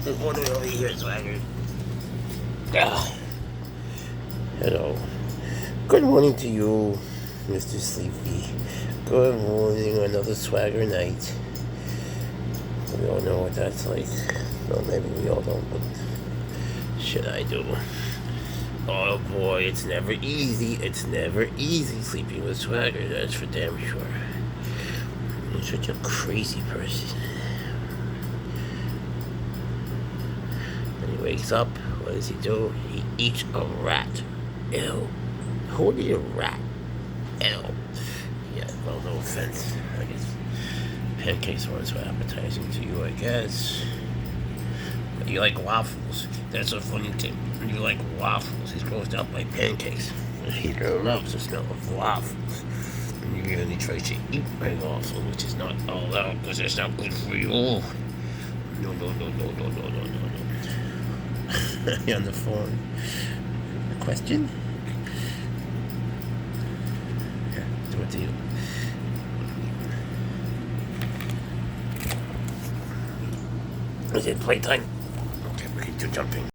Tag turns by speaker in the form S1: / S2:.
S1: What do we over here, Swagger? Hello. Good morning to you, Mr. Sleepy. Good morning, another Swagger night. We all know what that's like. Well, maybe we all don't, but shit, I do. Oh boy, it's never easy. It's never easy sleeping with Swagger, that's for damn sure. You're such a crazy person. When he wakes up, what does he do? He eats a rat. Ew. Who would eat a rat? Ew. Yeah, well, no offense. I guess pancakes weren't so appetizing to you, I guess. But you like waffles. That's a funny thing. You like waffles. He's grossed out by pancakes. He loves the smell of waffles. And you're gonna try to eat my waffle, which is not allowed because it's not good for you. No. On the phone. A question? Yeah, do it to you. Is it playtime? Okay, we can do jumping.